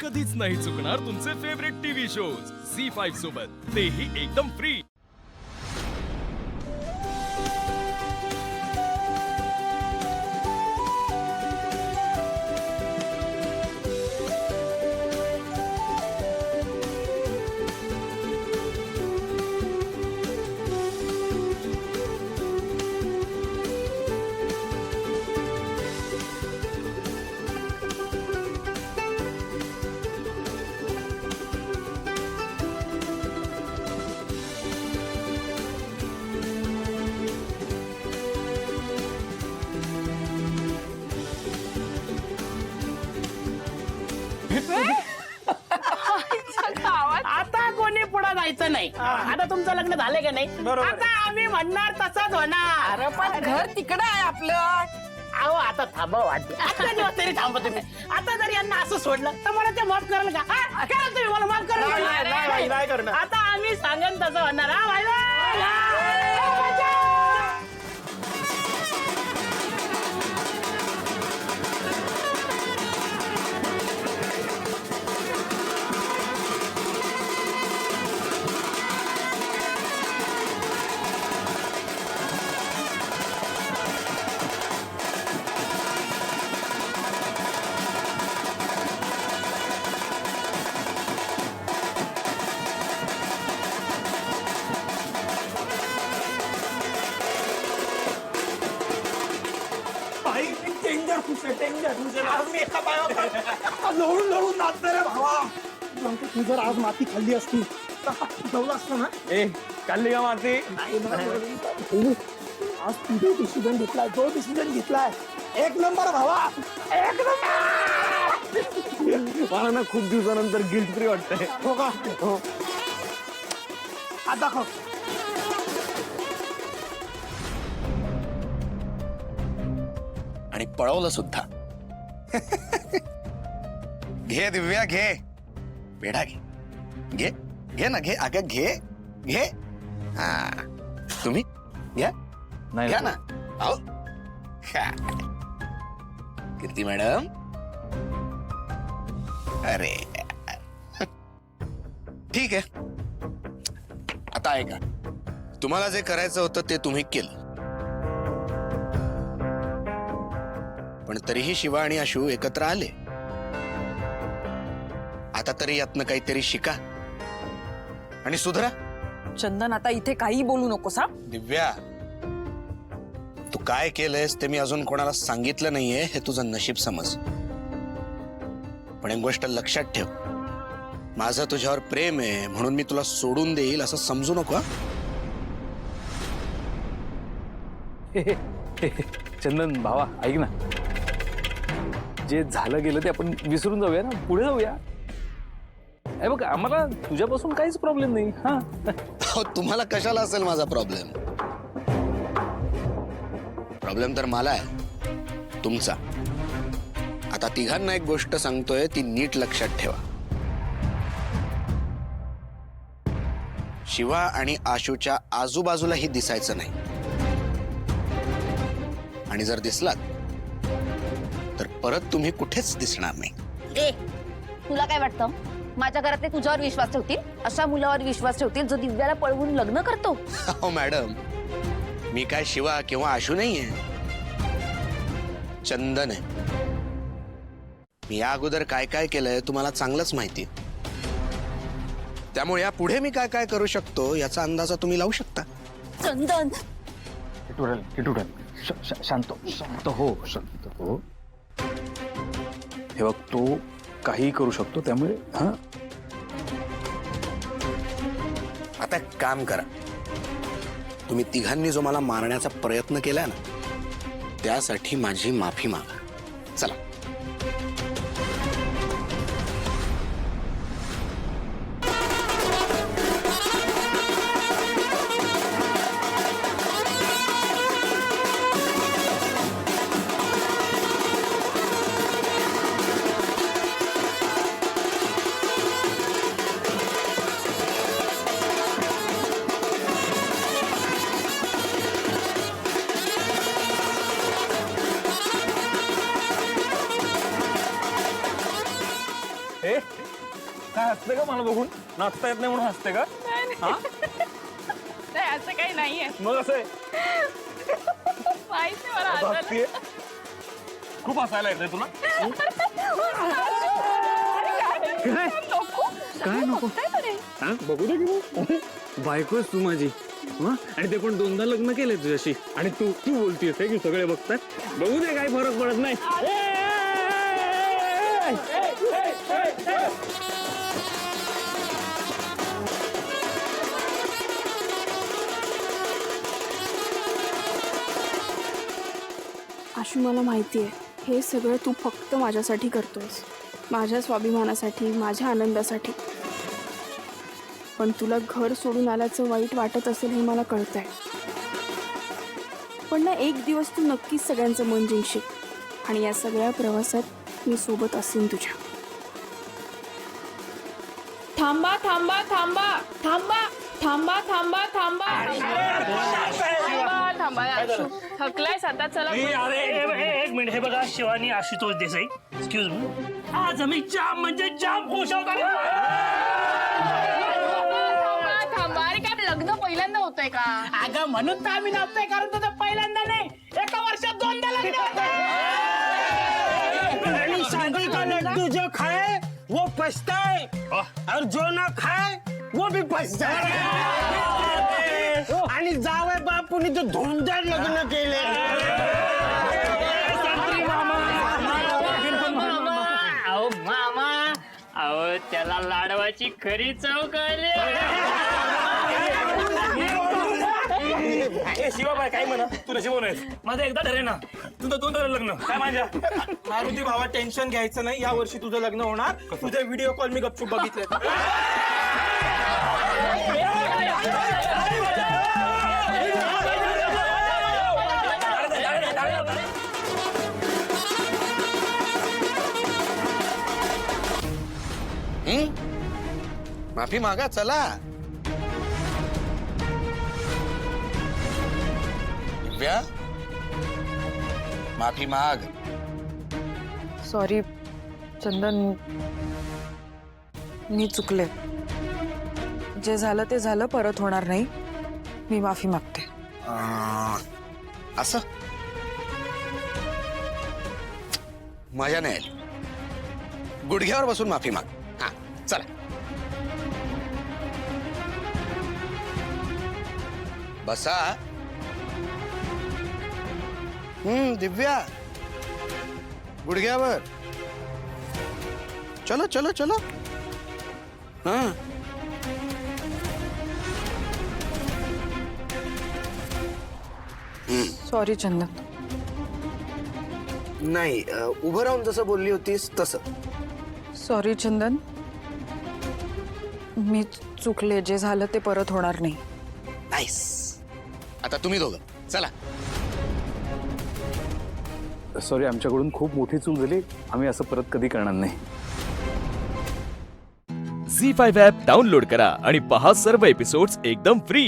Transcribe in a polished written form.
कधीच नाही चुकणार तुमचे फेवरेट टीव्ही शोज झी5 सोबत, तेही एकदम फ्री। आता कोणी पुढे जायचं नाही। आता तुमचं लग्न झालंय का नाही? आता आम्ही म्हणणार तसंच होणार। अरे पण घर तिकडं आहे आपलं। अहो आता थांबा वाटते, आता दिवस तरी थांबा तुम्ही। आता जर यांना असं सोडलं तर मला ते माफ कराल का? हा? करा तुम्ही मला माफ नाही कराल? करणार। आता आम्ही सांगेन तसं होणार। हा भाई लढून लढून नाचणार रे भावा। तू जर आज माती खाल्ली असती तर हा फुटवला असतो ना। ए खाल्ली का माती? आज तुझे डिसिजन घेतलाय, जो डिसिजन घेतलाय एक नंबर भावा, एक नंबर। मला ना खूप दिवसानंतर गिल्ट फ्री वाटतंय। हो का? हो। आता दाखव। आणि पळवलं सुद्धा। घे दिव्या घे, बेडा घे, घे घे ना, घे अगं घे घे। हा तुम्ही घ्या, नाही घ्या ना। आओ खा। कीर्ती मॅडम, अरे ठीक आहे। आता ऐका, तुम्हाला जे करायचं होतं ते तुम्ही केलं, पण तरीही शिवा आणि आशू एकत्र आले। आता तरी यातनं काहीतरी शिका आणि सुधरा। चंदन आता इथे काही बोलू नकोस हा। दिव्या, तू काय केलंयस ते मी अजून कोणाला सांगितलं नाहीये, हे तुझं नशीब समज। पण एक गोष्ट लक्षात ठेव, माझं तुझ्यावर प्रेम आहे म्हणून मी तुला सोडून देईल असं समजू नको हा? चंदन भावा ऐक ना, जे झालं गेलं ते आपण विसरून जाऊया ना, पुढे जाऊया। ए बघ, आम्हाला तुझ्यापासून काहीच प्रॉब्लेम नाही। हा अहो, तुम्हाला कशाला असेल माझा प्रॉब्लेम? प्रॉब्लेम तर मला आहे, तुमचा। आता तिघांना एक गोष्ट सांगतोय, ती नीट लक्षात ठेवा। शिवा आणि आशूच्या आजूबाजूलाही दिसायचं नाही, आणि जर दिसलात तर परत तुम्ही कुठेच दिसणार नाही। ए, तुला काय वाटतं माझ्या घरातले तुझ्यावर विश्वास ठेवतील? अशा मुलावर विश्वास ठेवतील जो दिव्याला पळवून लग्न करतो? हो मॅडम, मी काय शिवा किंवा आशू नाहीये, चंदन आहे। मी या अगोदर काय काय केलंय तुम्हाला चांगलंच माहिती, त्यामुळे या पुढे मी काय काय करू शकतो याचा अंदाजा तुम्ही लावू शकता। चंदन, शांत शांत हो, शांत हो। हे बघ, तो काही करू शकतो, त्यामुळे हा आता एक काम करा, तुम्ही तिघांनी जो मला मारण्याचा प्रयत्न केला ना, त्यासाठी माझी माफी मागा। चला। काय हसते का मला बघून? नाचता येत नाही म्हणून हसते का? हा? नाही असं काही नाहीये. मग असं आहे. माहिती मला आता हसायला. हसतेय. खूप हसायला येतंय तुला. काय नको हा बघू दे की मग. बायकोच तू माझी हा आणि ते पण 2दा लग्न केलंय तुझ्याशी आणि तू तू बोलतीयस हे की सगळे बघतात. बघू दे काही फरक पडत नाही. आशू मला माहिती आहे हे सगळं तू फक्त माझ्यासाठी करतोयस, माझ्या स्वाभिमानासाठी, माझ्या आनंदासाठी. पण तुला घर सोडून आल्याचं वाईट वाटत असेल हे मला कळतंय. पण ना एक दिवस तू नक्कीच सगळ्यांचं मन जिंकशील आणि या सगळ्या प्रवासात मी सोबत असेन तुझ्या. थांबा थांबा थांबा थांबा थांबा थांबा थांबा थांबा आशू, थकलायस आता, चला. एक मिनिट, हे बघा शिवानी आशुतोष देसाई, एक्सक्यूज मी. आज आम्ही जाम म्हणजे जाम खुश आहोत. थांबा. अरे काय लग्न पहिल्यांदा होतंय का? अगं म्हणून तर आम्ही नाचतोय, कारण तुझं पहिल्यांदा नाही, एका वर्षात 2दा लग्न आणि शादी का लड्डू जो खाए वो पछताए और जो ना खाए वो भी पछताए. आणि जावई बापूनी जो धोंडर लग्न केले. अहो मामा, अहो त्याला लाडवाची खरी चव कळली. शिवाबाई काय म्हणा, तू नशीब आहेस. माझं एकदा ठरे ना, तुझं 2दा लग्न काय माझ्या. मारुती भावा टेन्शन घ्यायचं नाही, या वर्षी तुझं लग्न होणार. तुझे व्हिडिओ कॉल मी गपचूप बघितले. माफी मागा चला. दिव्या माफी माग. सॉरी चंदन, मी चुकले. जे झालं ते झालं, परत होणार नाही. मी माफी मागते. असं मजा नाही आली. गुडघ्यावर बसून माफी माग. हा चला. बसा. दिव्या गुडघ्यावर. चलो चलो चलो. हा सॉरी चंदन. नाही, उभं राहून जसं बोलली होतीस तसं. सॉरी चंदन, मी चुकले. जे झालं ते परत होणार नाही. नाईस. आता तुम्ही दोघं चला. सॉरी, आमच्याकडून खूप मोठी चूक झाली. आम्ही असं परत कधी करणार नाही. झी5 ॲप डाउनलोड करा आणि पहा सर्व एपिसोड्स एकदम फ्री.